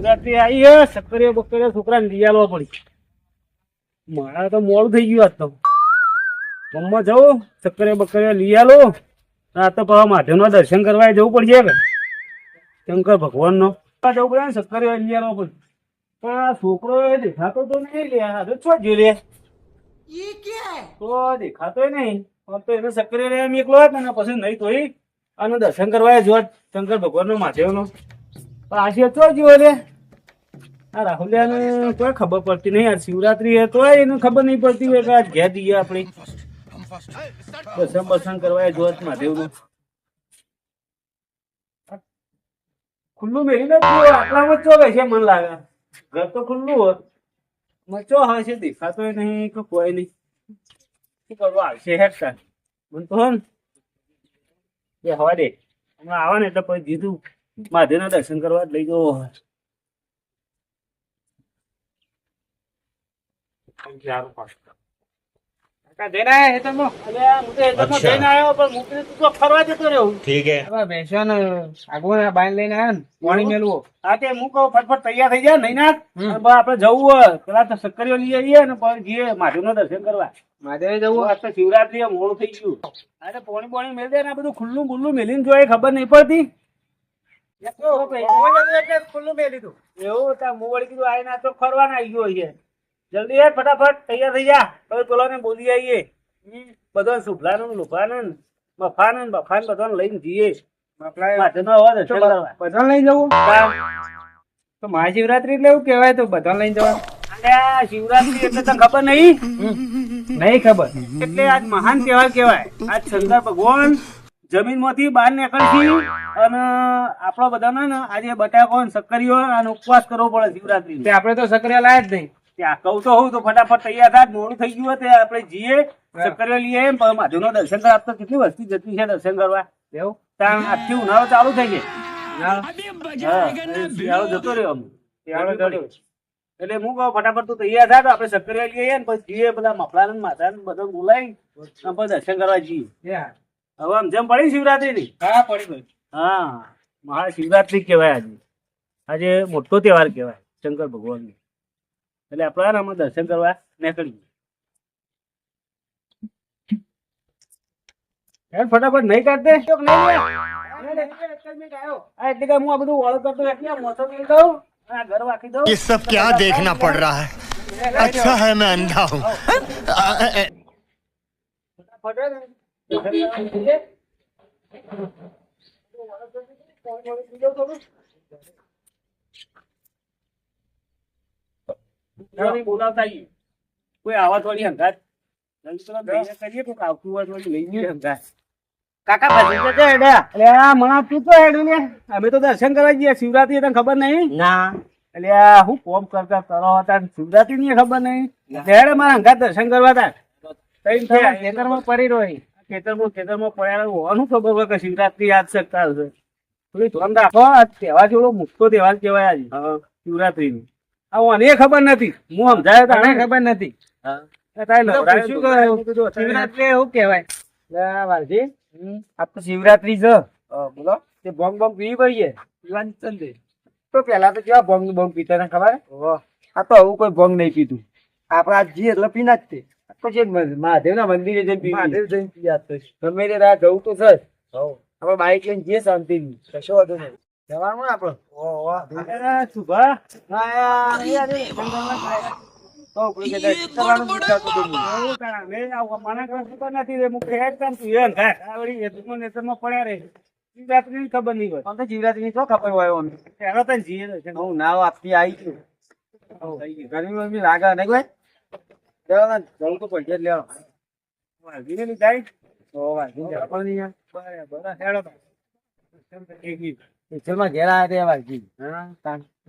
શિવરાત્રી આવી હે, સક્કરીઓ બક્કરીઓ છોકરાને લઈ આવવા પડી. મારા તો મોડું થઈ ગયું આજ તો. મમ્મા જવું સક્કરીઓ બક્કરીઓ લઈ આલો. આ તો પાછા મહાદેવના દર્શન કરવા જવું પડશે કે શંકર ભગવાનનો જવું પડે ને, સક્કરીઓ લઈ આવવા પડે. પણ આ છોકરો દેખાતો તો નહીં લે, હવે છો જો લે તો દેખાતોય નહીં. તો એને સક્કરીઓ લે એમ એકલો હતો ને પછી નહીં તોય આનું દર્શન કરવા જોત શંકર ભગવાનનો મહાદેવનો. પાછી ચો જીવો રે આ રાહુલિયાને કોઈ ખબર પડતી નહીં. યાર શિવરાત્રી હે તોય એને ખબર નહીં પડતી હોય કે આજ ઘેર દઈએ આપણે દર્શન બર્શન કરવા જોત મહાદેવનું. ખુલ્લું મેલી ને આટલામાં ચો ગઈ છે, મન લાગે ઘર તો ખુલ્લું હોત મચો હોય છે, દેખાતોય નહીં કે કોઈ નહીં. શું કરવા આવશે હેઠ મને તો એ હવા દે હમણાં આવા ને એટલે પછી દીધું મહાદેવના દર્શન કરવા લઈ જવો. ફટફટ તૈયાર થઈ જાય નહીં ના આપડે જવું હોય પેલા સક્કરીઓ લઈ આવીએ ને જઈએ મહાદેવ નું દર્શન કરવા. મહાદેવ જવું તો શિવરાત્રી મોડું થઈ ગયું. અરે પોણી પોણી મેળ દે ને બધું ખુલ્લું ખુલ્લું મેલીને જોઈએ ખબર નહીં પડતી. ખુલ્લું મેલી તું એવું ત્યાં મોવડી કીધું આઈ ના તો ફરવાના આવી ગયો છે. જલ્દી યાર ફટાફટ તૈયાર થઈ જા. હવે પેલો ને બોલી આવીએ બધા સુભલાનું લુભાનું મફાનું બફાન બધાને લઈને જઈએ. બધા લઈ જવું તો મહાશિવરાત્રી એટલે એવું કેવાય તો બધા લઈને જવા. શિવરાત્રી એટલે તને ખબર નહીં? નહીં ખબર એટલે આજ મહાન તહેવાર કેવાય. આજ શંકર ભગવાન જમીન માંથી બહાર નીકળશે અને આપડા બધાને ને આજે બટાકો સક્કરીઓ અને ઉપવાસ કરવો પડે શિવરાત્રી. આપડે તો સક્કરિયા લાયા જ નહીં. ત્યાં કહું તો હોઉં તો ફટાફટ તૈયાર થાય. મોડું થઈ ગયું હોય આપણે જઈએ સક્કરીઓ લઈએ મહાદેવ નું દર્શન કરવા. આપ તો કેટલી વસ્તી જતી છે દર્શન કરવા. એવું ત્યાં આજથી ઉનાળો ચાલુ થઈ જાય. શિયાળો જતો રહ્યો શિયાળો જડ્યો એટલે હું કહું ફટાફટ તું તૈયાર થાય તો આપણે સક્કરીઓ લઈએ ને પછી જઈએ બધા મફળા માથા બધા બોલાવી પછી દર્શન કરવા જઈએ. હવે આમ જેમ પડી શિવરાત્રી ની? હા પડી ગઈ. હા મહાશિવરાત્રી કહેવાય આજે. આજે મોટો તહેવાર કહેવાય શંકર ભગવાન. એટલે આપડે આમાં દર્શન કરવા નીકળીએ. ફટાફટ નહીં કાઢતે એટલે હું આ બધું વાળો કરતો ઘર વાકી દઉં. ये सब क्या देखना पड़ रहा है? अच्छा है मैं अंधा हूँ. બોલાવતા કોઈ આવા થોડી હંગાત કરીએ કોઈક આવતું હોય થોડી લઈ ગયું હંગાત. કાકા અમે તો દર્શન કરવા જઈએ. શિવરાત્રી તને ખબર નહીં? ના એટલે હું કોમ કરતા કરો હતા શિવરાત્રી ની ખબર નહીં. મારા હંગાત દર્શન કરવા હતા ખેતરમાં પડી રહ્યો. ખેતરમાં પડ્યા હોવાનું ખબર હોય કે શિવરાત્રી યાદ શકતા હશે. થોડી ધ્યાન રાખો. આ તહેવાર જેવડો મોટો તહેવાર કહેવાય આજે શિવરાત્રી નું. મને ખબર નથી. હું સમજાય તને ખબર નથી. શિવરાત્રી એવું કેવાય વાલજી. આ તો શિવરાત્રી છે. બોલો તે બોંગ બોંગ પીવી પડીએ પીવાની. તો પેલા તો કેવા બોંગ બોંગ પીતા ને ખબર? આ તો આવું કોઈ બોંગ નહીં પીતું. આપડે આ જી એટલે પીના જ તે. મહાદેવ ના મંદિરે જઈને મહાદેવ જઈને પીયા ગમે તે રાહ જવું તો છે. આપડે બાઈક લઈને જઈએ શાંતિ કશો વાંધો નહીં. જવાનું આપડે સુભા શિવરાત્રી ખબર નહીં હોય. શિવરાત્રી ની શું ખબર હોય? હું નાવ આપતી આવી છું. ગરમી લાગે નહીં કોઈ જવું તો પડશે જ લેવા. વાઘીને લીધા ઘેર આવ્યા વાઘી.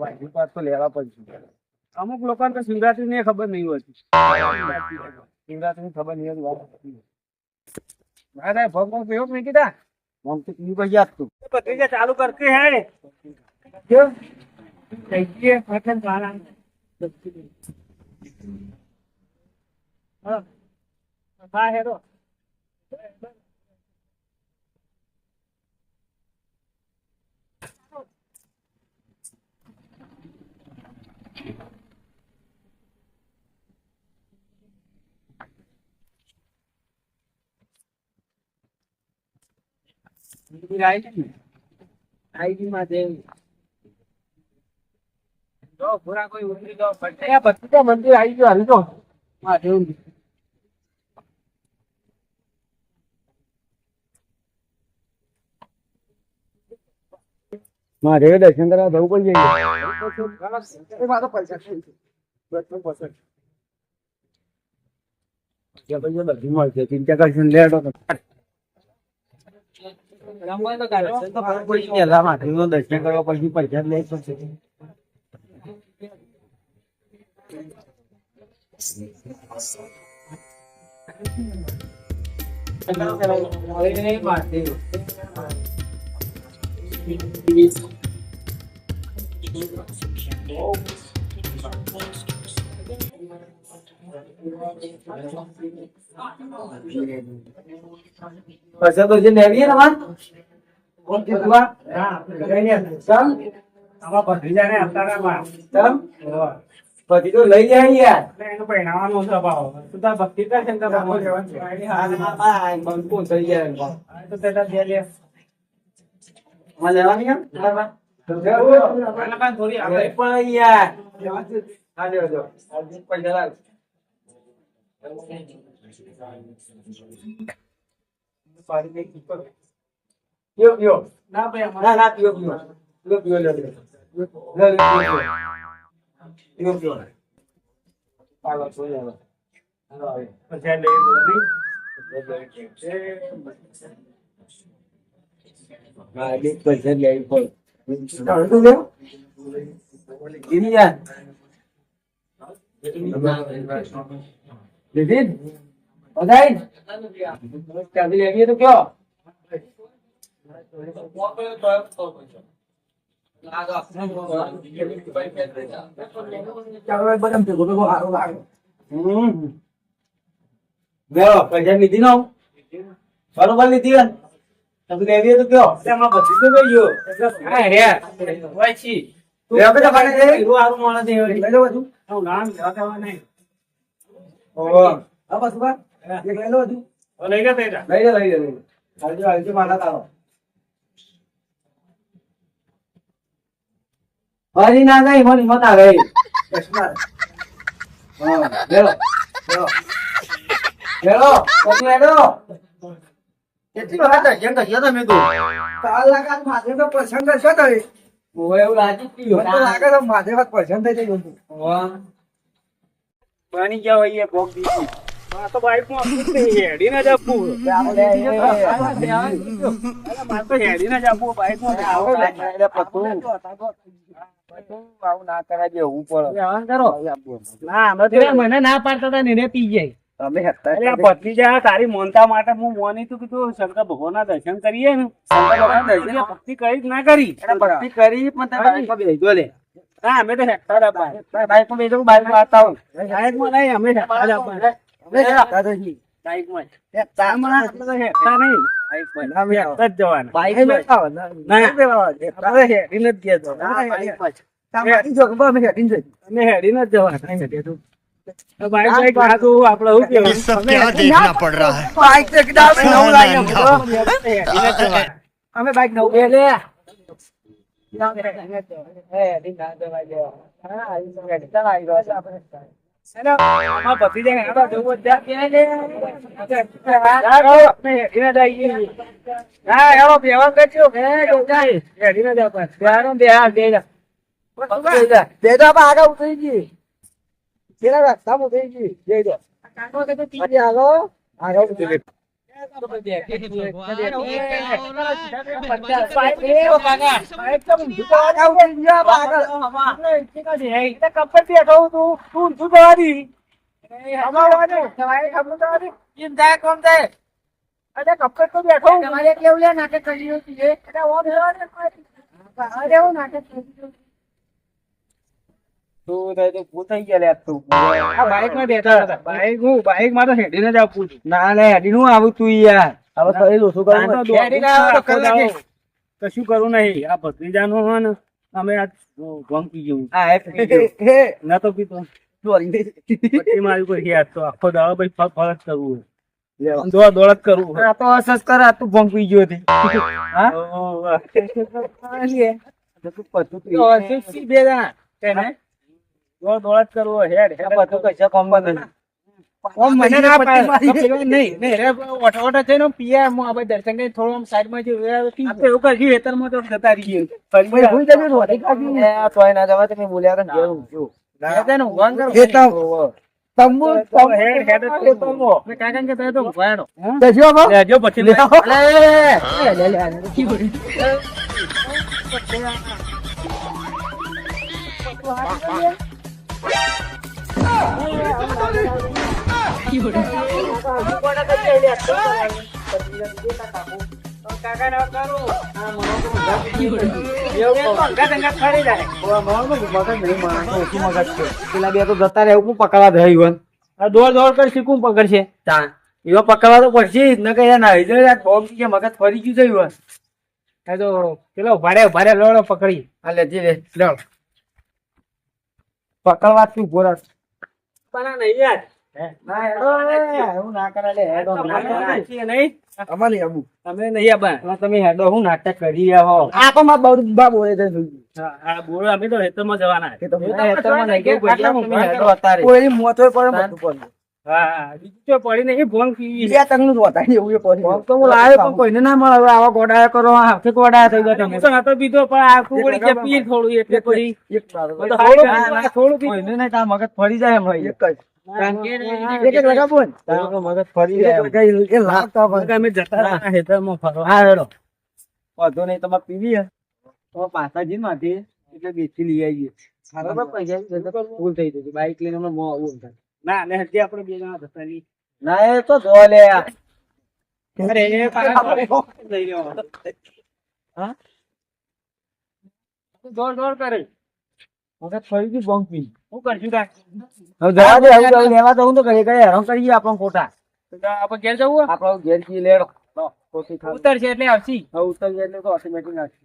વાઘી પાસ તો લેવા પડશે. અમુક લોકોને તો શિવરાત્રી ની ખબર નહીં હોતી. શિવરાત્રી ની ખબર નહીં હોતી. ભોગ ભોગ પીવો નહીં કીધા ભોગ તો પીવું પછી આપતું બધી ચાલુ કરતી હે હા હેરો મંદિર આઈ માં દેવ જો પૂરા કોઈ ઉતરી દો ભત્રીજા મંદિર આવી ગયો હાલ તો મહાદેવ મહાદેવ દર્શન કરવા જવું પડી જાય ચિંતા કરશું લેટો દર્શન કરવા પછી પૈસા લે પૈસા તો જે લેવીએ ને માન કોણ કીધું હા ચમ આમાં ભત્રીજાને અવતારમાં ચમ પછી તો લઈ જાય યાર એનો પહેરાવાનો છે ભાવ તું તાર ભક્તિ કર છે તાર ભાવ લેવાનું બંકો થઈ જાય તો તેતા દે લે માં લેવાની કેમ થોડી આપણે પણ યાર હા લેજો પૈસા લાગ ના ભાઈ ના પીઓ લે પાલો છોડી આવો પછી લે હા એક પૈસા લે કોઈ તું લે ઇનિયા દીદી બધાઈ ચાબી લેવી તો કયો પૈસા લીધી નો બરોબર લીધી તમે લેવી તો કયો પછી તો ગઈ ગયો હરી ના ગઈ મને મત આવે કેટલી વખત દર્શન કર્યા તમે તો કાલ લાગે માથે તો પસંદ કરશો તમે એવું લાગી લાગે તો માથે પસંદ થઈ ગયું બની ગયા હોય ભોગ દીધી તો બાઈક માં હેડી ના જપવું હેડી ના જપવું બાઈક માં આવું ના કરાય જેવું પડે ના મને ના પાડતા હતા ને પી જાય ભત્રીજા તારી મોનતા માટે હું મોની તું કીધું શંકર ભગવાન ના દર્શન કરીએ ને ભક્તિ કરી ના કરી ભક્તિ કરી પણ લે હા અમે તો હેઠા બાઈક માં બેસો બાઈક માં આવતા હોય બાઈક માં નહીં અમે ये सब क्या देखना पड़ रहा है અમે બાઈક નવ લે આગળ ઉતરી ગઈ રસ્તા ઉતરી ગઈ જઈ દો આગળ ઉતરી બાઈક માં તો હેડી ને જ આપવું ના લે હેડી નું આવું તું યાર હવે ઓછું કશું કરું નહીં આ ભત્રીજા નું ને અમે આ ભંગ પી ગયું ના તો પીતો મારી કોઈ યાદ તો આખો દાડો ભાઈ ફરજ કરવું દોડ દોડ જ કરું આ તો અસસ કર આ તું ભંગ પી ગયો હતી હા તો અસસ બે જણા દોડ દોડ જ કરવું હેડ હેડ બધું કશા કોમ નહીં ઓમ મને ના પાડે. નહીં રે ઓટો ઓટો છે ને પિયા હું આપણે દર્શન કરી થોડું આમ સાઈડમાં જે આપણે એવું કરશું ખેતરમાં તો જતા રહીએ ભૂલ જજો રોટી કાઢી આ તોય ના જવા તમે બોલ્યા કે ઘેર ઊંઘ્યો ના ને ઊંઘવાન કરો તંબુ હેડ હેડ જ તંબુ મેં કાકા કે તમે તો ભયાડો દેજો બા લેજો પછી લે પેલા બે તો જતા રહે હું પકડવા થયું દોડ દોડ કરી શીખવું પકડશે એવા પકડવા તો પડશે જ ન કહે ના મગજ ફરી ગયું થયું એ તો પેલો ભારે ભારે લોડો પકડી આ લે લે પકડવા તું બોરા પણ નહીં યાર એવું ના કરે લે હેડો નહીં અમારી આબુ તમે નહીં આબા તમે હેડો હું નાટક કરી રહ્યા હો આ તો મારા બા બોલે છે હા બોલો અમે તો હેતરમાં જવાના કે તમે હેતરમાં નહીં કે તમે હેડો અતારે કોઈ મોતો પર બધું પર હા બીજું તો પડી નહીં ભોંગ પીવી બે તંગનું જોતા એવું એ પડી તો હું લાવ્યો પણ કોઈને ના મળે હવે આવા ગોડાયા કરો હાથે ગોડાયા થઈ ગયા તમે તો નતો બીધો પણ આખું પડી છે પીર થોડું એટલે પડી એક થોડું કોઈને નહીં તા મગજ ફરી જાય એમ એક જ એક લગા બોલ મગજ ફરી જાય એ લાગતા પણ અમે જતા રહ્યા હેતરમાં ફરવા હા હેડો વાંધો નહીં તમારે પીવી હે તો પાછા જઈને માંથી એટલે બેસી લઈ આવીએ બરાબર પૈસા ફૂલ થઈ જશે બાઈક લઈને હમણાં મોં આવું થાય ના ને હજી આપણે બે જણા જતા રહી ના એ તો જો લે અરે એ પાછા લઈ લ્યો હા દોડ દોડ કરે મગજ ફરી ગયું બંક પી હું કરશું તા હવે જવા દે હવે લેવા તો હું તો ઘરે ઘરે હેરાન કરીએ આપણને ખોટા આપણે ઘેર જવું આપણો ઘેર કી લેડો કોશી ખા ઉતરશે એટલે આવશી હવે ઉતર એટલે તો ઓટોમેટિક આવશે